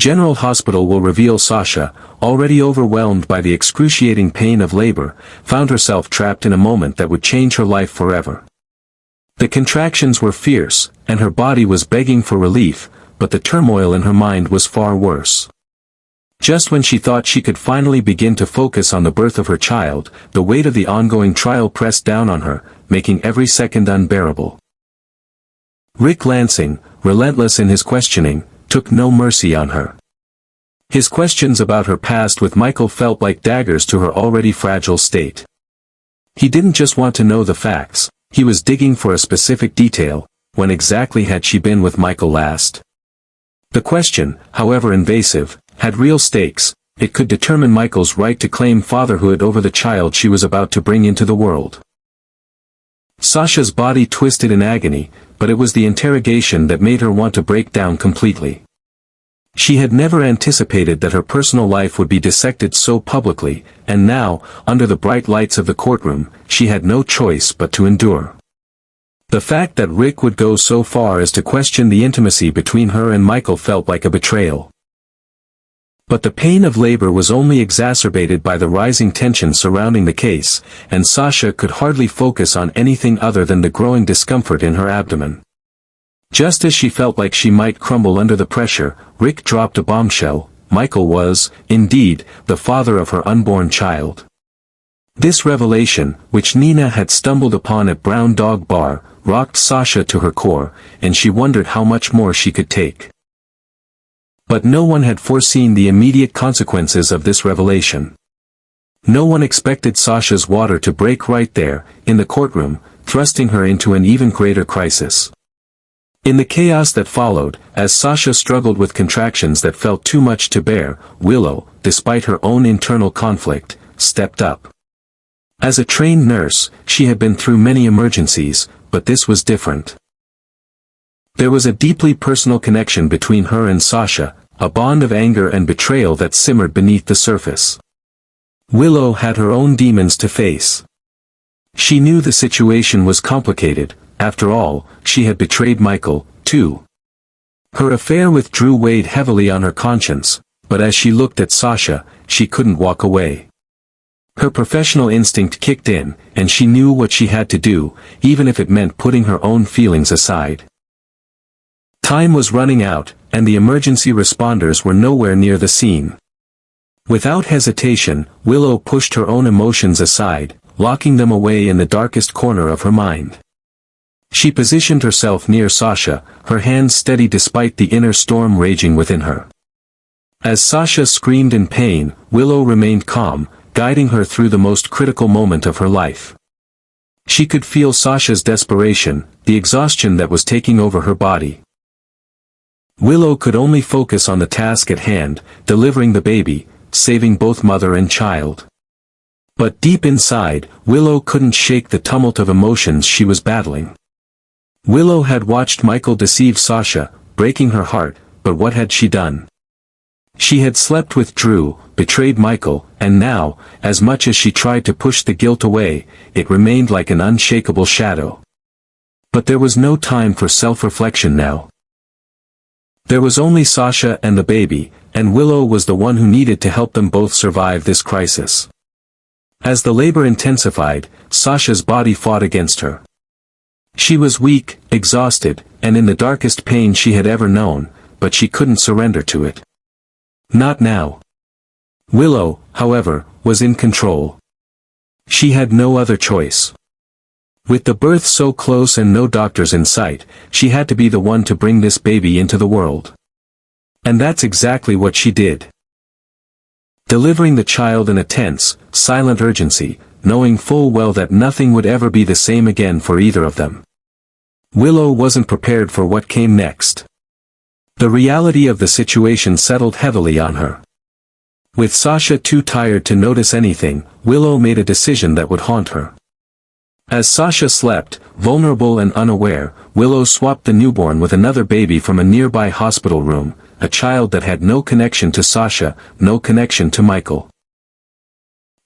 General Hospital will reveal Sasha, already overwhelmed by the excruciating pain of labor, found herself trapped in a moment that would change her life forever. The contractions were fierce, and her body was begging for relief, but the turmoil in her mind was far worse. Just when she thought she could finally begin to focus on the birth of her child, the weight of the ongoing trial pressed down on her, making every second unbearable. Rick Lansing, relentless in his questioning, took no mercy on her. His questions about her past with Michael felt like daggers to her already fragile state. He didn't just want to know the facts, he was digging for a specific detail. When exactly had she been with Michael last? The question, however invasive, had real stakes. It could determine Michael's right to claim fatherhood over the child she was about to bring into the world. Sasha's body twisted in agony, but it was the interrogation that made her want to break down completely. She had never anticipated that her personal life would be dissected so publicly, and now, under the bright lights of the courtroom, she had no choice but to endure. The fact that Rick would go so far as to question the intimacy between her and Michael felt like a betrayal. But the pain of labor was only exacerbated by the rising tension surrounding the case, and Sasha could hardly focus on anything other than the growing discomfort in her abdomen. Just as she felt like she might crumble under the pressure, Rick dropped a bombshell. Michael was, indeed, the father of her unborn child. This revelation, which Nina had stumbled upon at Brown Dog Bar, rocked Sasha to her core, and she wondered how much more she could take. But no one had foreseen the immediate consequences of this revelation. No one expected Sasha's water to break right there, in the courtroom, thrusting her into an even greater crisis. In the chaos that followed, as Sasha struggled with contractions that felt too much to bear, Willow, despite her own internal conflict, stepped up. As a trained nurse, she had been through many emergencies, but this was different. There was a deeply personal connection between her and Sasha, a bond of anger and betrayal that simmered beneath the surface. Willow had her own demons to face. She knew the situation was complicated. After all, she had betrayed Michael, too. Her affair with Drew weighed heavily on her conscience, but as she looked at Sasha, she couldn't walk away. Her professional instinct kicked in, and she knew what she had to do, even if it meant putting her own feelings aside. Time was running out, and the emergency responders were nowhere near the scene. Without hesitation, Willow pushed her own emotions aside, locking them away in the darkest corner of her mind. She positioned herself near Sasha, her hands steady despite the inner storm raging within her. As Sasha screamed in pain, Willow remained calm, guiding her through the most critical moment of her life. She could feel Sasha's desperation, the exhaustion that was taking over her body. Willow could only focus on the task at hand, delivering the baby, saving both mother and child. But deep inside, Willow couldn't shake the tumult of emotions she was battling. Willow had watched Michael deceive Sasha, breaking her heart, but what had she done? She had slept with Drew, betrayed Michael, and now, as much as she tried to push the guilt away, it remained like an unshakable shadow. But there was no time for self-reflection now. There was only Sasha and the baby, and Willow was the one who needed to help them both survive this crisis. As the labor intensified, Sasha's body fought against her. She was weak, exhausted, and in the darkest pain she had ever known, but she couldn't surrender to it. Not now. Willow, however, was in control. She had no other choice. With the birth so close and no doctors in sight, she had to be the one to bring this baby into the world. And that's exactly what she did. Delivering the child in a tense, silent urgency, knowing full well that nothing would ever be the same again for either of them. Willow wasn't prepared for what came next. The reality of the situation settled heavily on her. With Sasha too tired to notice anything, Willow made a decision that would haunt her. As Sasha slept, vulnerable and unaware, Willow swapped the newborn with another baby from a nearby hospital room, a child that had no connection to Sasha, no connection to Michael.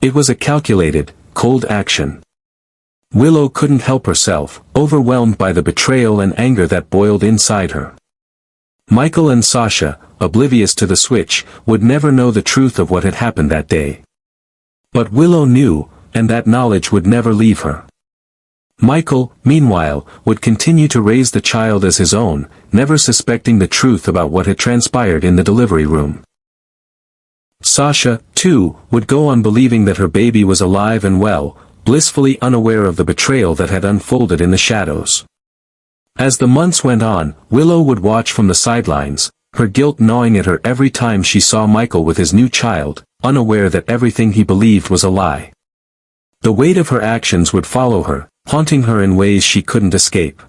It was a calculated, cold action. Willow couldn't help herself, overwhelmed by the betrayal and anger that boiled inside her. Michael and Sasha, oblivious to the switch, would never know the truth of what had happened that day. But Willow knew, and that knowledge would never leave her. Michael, meanwhile, would continue to raise the child as his own, never suspecting the truth about what had transpired in the delivery room. Sasha, too, would go on believing that her baby was alive and well, blissfully unaware of the betrayal that had unfolded in the shadows. As the months went on, Willow would watch from the sidelines, her guilt gnawing at her every time she saw Michael with his new child, unaware that everything he believed was a lie. The weight of her actions would follow her, haunting her in ways she couldn't escape.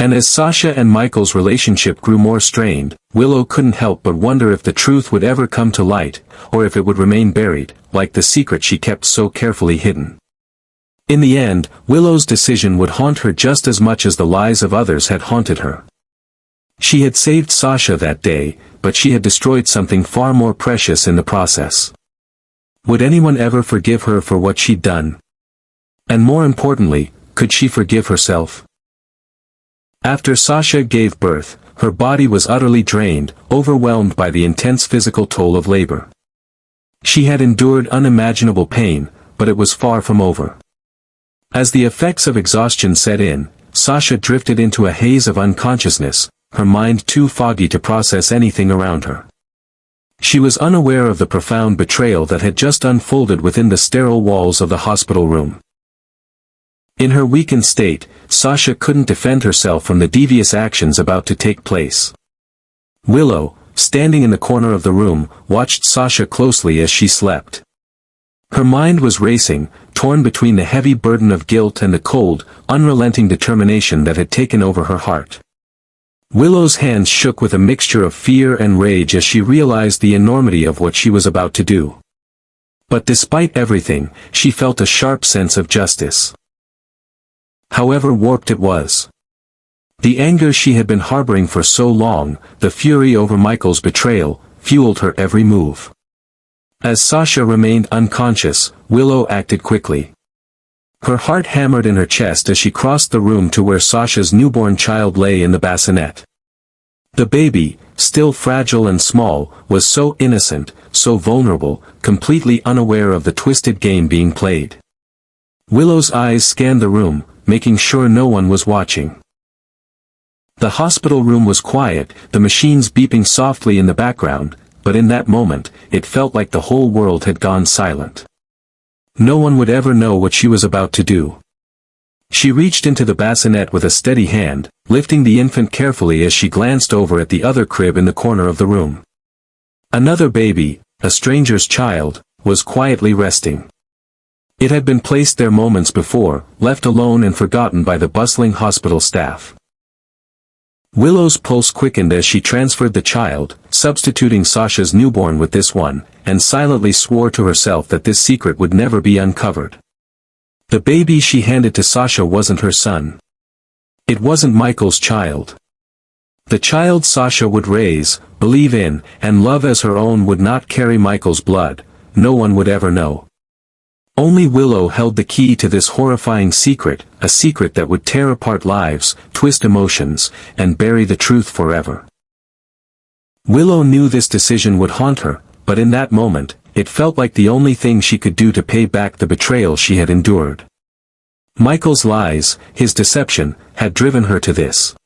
And as Sasha and Michael's relationship grew more strained, Willow couldn't help but wonder if the truth would ever come to light, or if it would remain buried, like the secret she kept so carefully hidden. In the end, Willow's decision would haunt her just as much as the lies of others had haunted her. She had saved Sasha that day, but she had destroyed something far more precious in the process. Would anyone ever forgive her for what she'd done? And more importantly, could she forgive herself? After Sasha gave birth, her body was utterly drained, overwhelmed by the intense physical toll of labor. She had endured unimaginable pain, but it was far from over. As the effects of exhaustion set in, Sasha drifted into a haze of unconsciousness, her mind too foggy to process anything around her. She was unaware of the profound betrayal that had just unfolded within the sterile walls of the hospital room. In her weakened state, Sasha couldn't defend herself from the devious actions about to take place. Willow, standing in the corner of the room, watched Sasha closely as she slept. Her mind was racing, torn between the heavy burden of guilt and the cold, unrelenting determination that had taken over her heart. Willow's hands shook with a mixture of fear and rage as she realized the enormity of what she was about to do. But despite everything, she felt a sharp sense of justice. However warped it was. The anger she had been harboring for so long, the fury over Michael's betrayal, fueled her every move. As Sasha remained unconscious, Willow acted quickly. Her heart hammered in her chest as she crossed the room to where Sasha's newborn child lay in the bassinet. The baby, still fragile and small, was so innocent, so vulnerable, completely unaware of the twisted game being played. Willow's eyes scanned the room, making sure no one was watching. The hospital room was quiet, the machines beeping softly in the background, but in that moment, it felt like the whole world had gone silent. No one would ever know what she was about to do. She reached into the bassinet with a steady hand, lifting the infant carefully as she glanced over at the other crib in the corner of the room. Another baby, a stranger's child, was quietly resting. It had been placed there moments before, left alone and forgotten by the bustling hospital staff. Willow's pulse quickened as she transferred the child, substituting Sasha's newborn with this one, and silently swore to herself that this secret would never be uncovered. The baby she handed to Sasha wasn't her son. It wasn't Michael's child. The child Sasha would raise, believe in, and love as her own would not carry Michael's blood. No one would ever know. Only Willow held the key to this horrifying secret, a secret that would tear apart lives, twist emotions, and bury the truth forever. Willow knew this decision would haunt her, but in that moment, it felt like the only thing she could do to pay back the betrayal she had endured. Michael's lies, his deception, had driven her to this.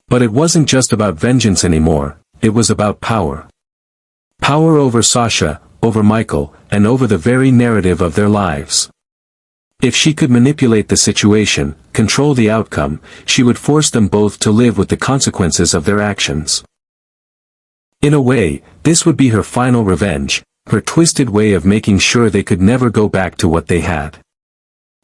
But it wasn't just about vengeance anymore, it was about power. Power over Sasha, over Michael, and over the very narrative of their lives. If she could manipulate the situation, control the outcome, she would force them both to live with the consequences of their actions. In a way, this would be her final revenge, her twisted way of making sure they could never go back to what they had.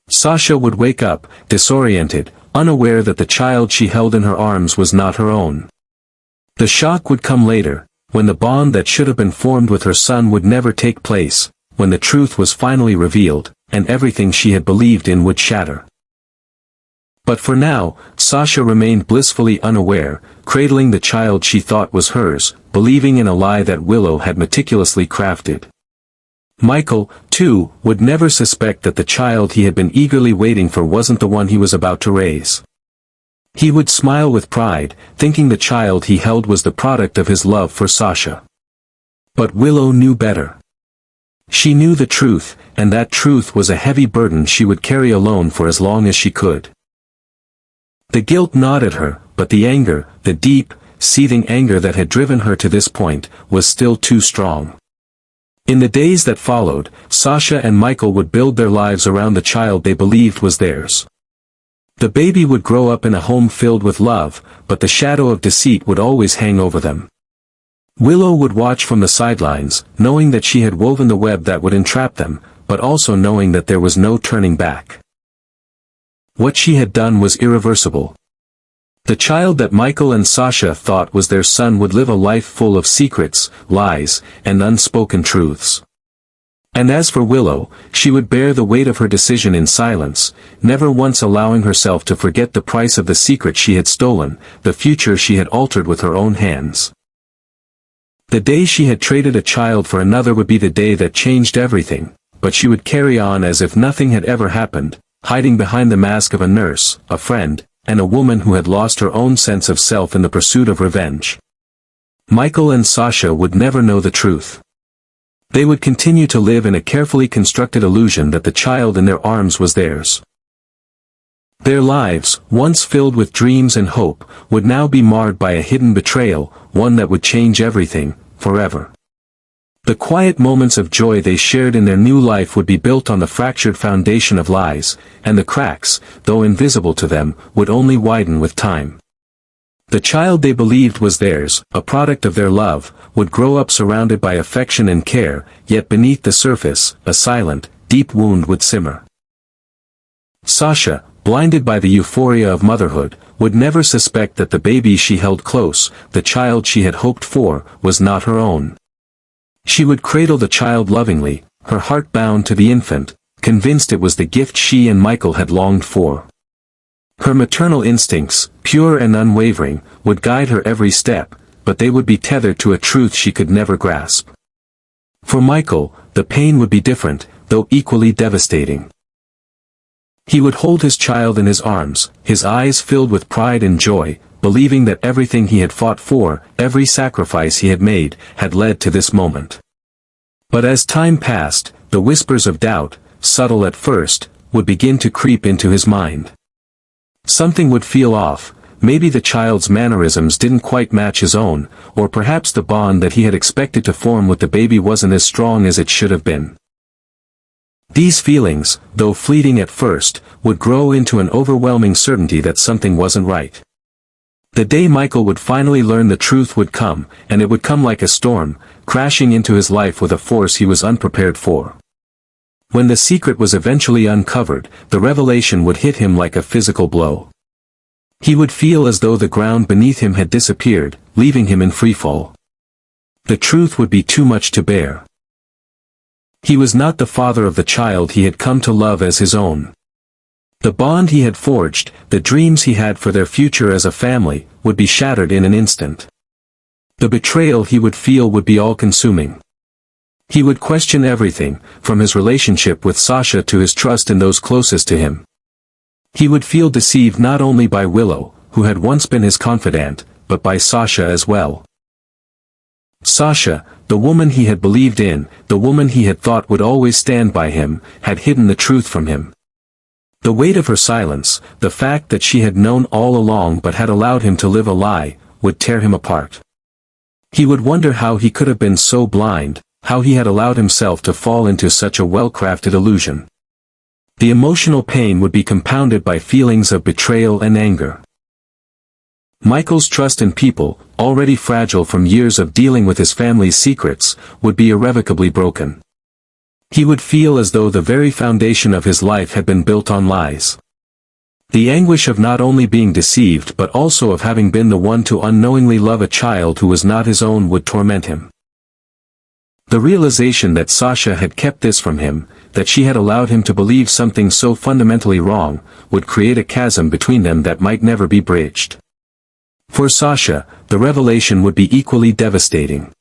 Sasha would wake up, disoriented, unaware that the child she held in her arms was not her own. The shock would come later, when the bond that should have been formed with her son would never take place, when the truth was finally revealed, and everything she had believed in would shatter. But for now, Sasha remained blissfully unaware, cradling the child she thought was hers, believing in a lie that Willow had meticulously crafted. Michael, too, would never suspect that the child he had been eagerly waiting for wasn't the one he was about to raise. He would smile with pride, thinking the child he held was the product of his love for Sasha. But Willow knew better. She knew the truth, and that truth was a heavy burden she would carry alone for as long as she could. The guilt gnawed at her, but the anger, the deep, seething anger that had driven her to this point, was still too strong. In the days that followed, Sasha and Michael would build their lives around the child they believed was theirs. The baby would grow up in a home filled with love, but the shadow of deceit would always hang over them. Willow would watch from the sidelines, knowing that she had woven the web that would entrap them, but also knowing that there was no turning back. What she had done was irreversible. The child that Michael and Sasha thought was their son would live a life full of secrets, lies, and unspoken truths. And as for Willow, she would bear the weight of her decision in silence, never once allowing herself to forget the price of the secret she had stolen, the future she had altered with her own hands. The day she had traded a child for another would be the day that changed everything, but she would carry on as if nothing had ever happened, hiding behind the mask of a nurse, a friend, and a woman who had lost her own sense of self in the pursuit of revenge. Michael and Sasha would never know the truth. They would continue to live in a carefully constructed illusion that the child in their arms was theirs. Their lives, once filled with dreams and hope, would now be marred by a hidden betrayal, one that would change everything, forever. The quiet moments of joy they shared in their new life would be built on the fractured foundation of lies, and the cracks, though invisible to them, would only widen with time. The child they believed was theirs, a product of their love, would grow up surrounded by affection and care, yet beneath the surface, a silent, deep wound would simmer. Sasha, blinded by the euphoria of motherhood, would never suspect that the baby she held close, the child she had hoped for, was not her own. She would cradle the child lovingly, her heart bound to the infant, convinced it was the gift she and Michael had longed for. Her maternal instincts, pure and unwavering, would guide her every step, but they would be tethered to a truth she could never grasp. For Michael, the pain would be different, though equally devastating. He would hold his child in his arms, his eyes filled with pride and joy, believing that everything he had fought for, every sacrifice he had made, had led to this moment. But as time passed, the whispers of doubt, subtle at first, would begin to creep into his mind. Something would feel off, maybe the child's mannerisms didn't quite match his own, or perhaps the bond that he had expected to form with the baby wasn't as strong as it should have been. These feelings, though fleeting at first, would grow into an overwhelming certainty that something wasn't right. The day Michael would finally learn the truth would come, and it would come like a storm, crashing into his life with a force he was unprepared for. When the secret was eventually uncovered, the revelation would hit him like a physical blow. He would feel as though the ground beneath him had disappeared, leaving him in freefall. The truth would be too much to bear. He was not the father of the child he had come to love as his own. The bond he had forged, the dreams he had for their future as a family, would be shattered in an instant. The betrayal he would feel would be all-consuming. He would question everything, from his relationship with Sasha to his trust in those closest to him. He would feel deceived not only by Willow, who had once been his confidant, but by Sasha as well. Sasha, the woman he had believed in, the woman he had thought would always stand by him, had hidden the truth from him. The weight of her silence, the fact that she had known all along but had allowed him to live a lie, would tear him apart. He would wonder how he could have been so blind, how he had allowed himself to fall into such a well-crafted illusion. The emotional pain would be compounded by feelings of betrayal and anger. Michael's trust in people, already fragile from years of dealing with his family's secrets, would be irrevocably broken. He would feel as though the very foundation of his life had been built on lies. The anguish of not only being deceived but also of having been the one to unknowingly love a child who was not his own would torment him. The realization that Sasha had kept this from him, that she had allowed him to believe something so fundamentally wrong, would create a chasm between them that might never be bridged. For Sasha, the revelation would be equally devastating.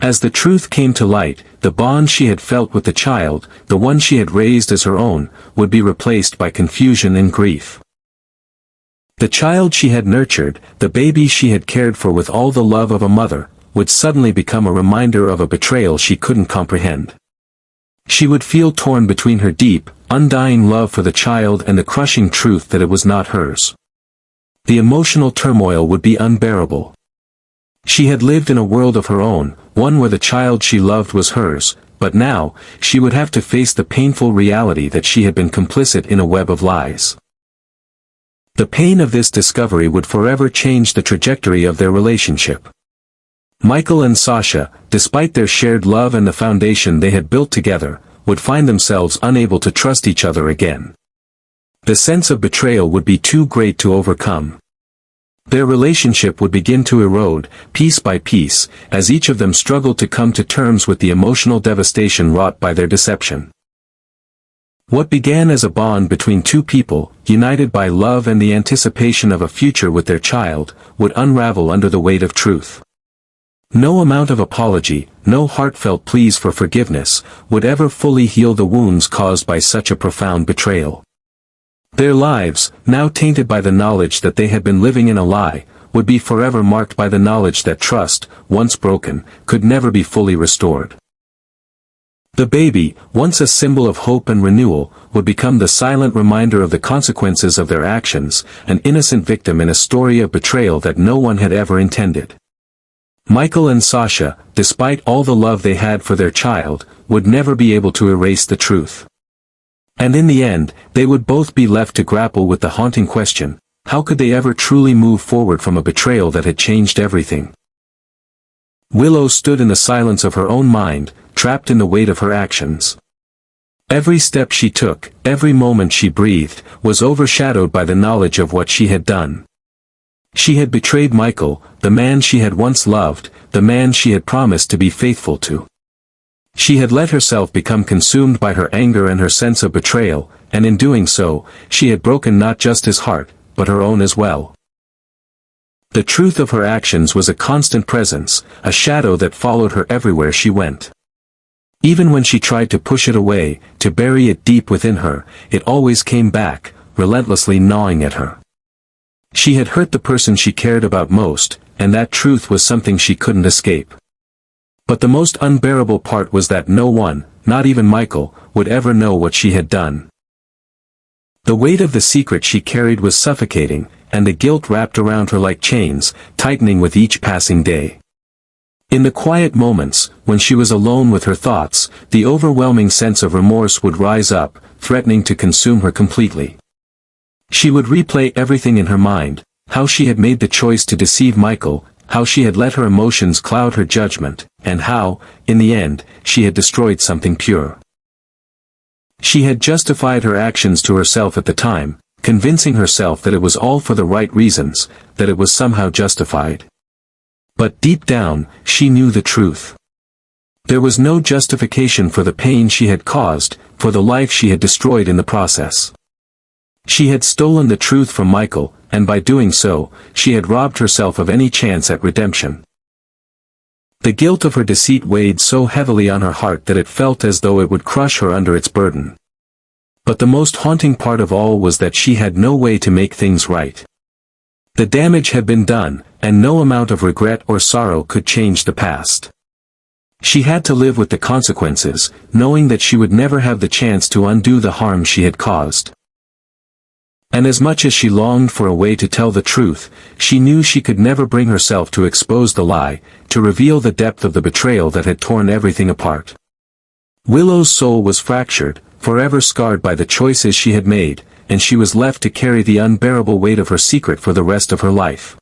As the truth came to light, the bond she had felt with the child, the one she had raised as her own, would be replaced by confusion and grief. The child she had nurtured, the baby she had cared for with all the love of a mother, would suddenly become a reminder of a betrayal she couldn't comprehend. She would feel torn between her deep, undying love for the child and the crushing truth that it was not hers. The emotional turmoil would be unbearable. She had lived in a world of her own, one where the child she loved was hers, but now, she would have to face the painful reality that she had been complicit in a web of lies. The pain of this discovery would forever change the trajectory of their relationship. Michael and Sasha, despite their shared love and the foundation they had built together, would find themselves unable to trust each other again. The sense of betrayal would be too great to overcome. Their relationship would begin to erode, piece by piece, as each of them struggled to come to terms with the emotional devastation wrought by their deception. What began as a bond between two people, united by love and the anticipation of a future with their child, would unravel under the weight of truth. No amount of apology, no heartfelt pleas for forgiveness, would ever fully heal the wounds caused by such a profound betrayal. Their lives, now tainted by the knowledge that they had been living in a lie, would be forever marked by the knowledge that trust, once broken, could never be fully restored. The baby, once a symbol of hope and renewal, would become the silent reminder of the consequences of their actions, an innocent victim in a story of betrayal that no one had ever intended. Michael and Sasha, despite all the love they had for their child, would never be able to erase the truth. And in the end, they would both be left to grapple with the haunting question, how could they ever truly move forward from a betrayal that had changed everything? Willow stood in the silence of her own mind, trapped in the weight of her actions. Every step she took, every moment she breathed, was overshadowed by the knowledge of what she had done. She had betrayed Michael, the man she had once loved, the man she had promised to be faithful to. She had let herself become consumed by her anger and her sense of betrayal, and in doing so, she had broken not just his heart, but her own as well. The truth of her actions was a constant presence, a shadow that followed her everywhere she went. Even when she tried to push it away, to bury it deep within her, it always came back, relentlessly gnawing at her. She had hurt the person she cared about most, and that truth was something she couldn't escape. But the most unbearable part was that no one, not even Michael, would ever know what she had done. The weight of the secret she carried was suffocating, and the guilt wrapped around her like chains, tightening with each passing day. In the quiet moments, when she was alone with her thoughts, the overwhelming sense of remorse would rise up, threatening to consume her completely. She would replay everything in her mind, how she had made the choice to deceive Michael, how she had let her emotions cloud her judgment, and how, in the end, she had destroyed something pure. She had justified her actions to herself at the time, convincing herself that it was all for the right reasons, that it was somehow justified. But deep down, she knew the truth. There was no justification for the pain she had caused, for the life she had destroyed in the process. She had stolen the truth from Michael, and by doing so, she had robbed herself of any chance at redemption. The guilt of her deceit weighed so heavily on her heart that it felt as though it would crush her under its burden. But the most haunting part of all was that she had no way to make things right. The damage had been done, and no amount of regret or sorrow could change the past. She had to live with the consequences, knowing that she would never have the chance to undo the harm she had caused. And as much as she longed for a way to tell the truth, she knew she could never bring herself to expose the lie, to reveal the depth of the betrayal that had torn everything apart. Willow's soul was fractured, forever scarred by the choices she had made, and she was left to carry the unbearable weight of her secret for the rest of her life.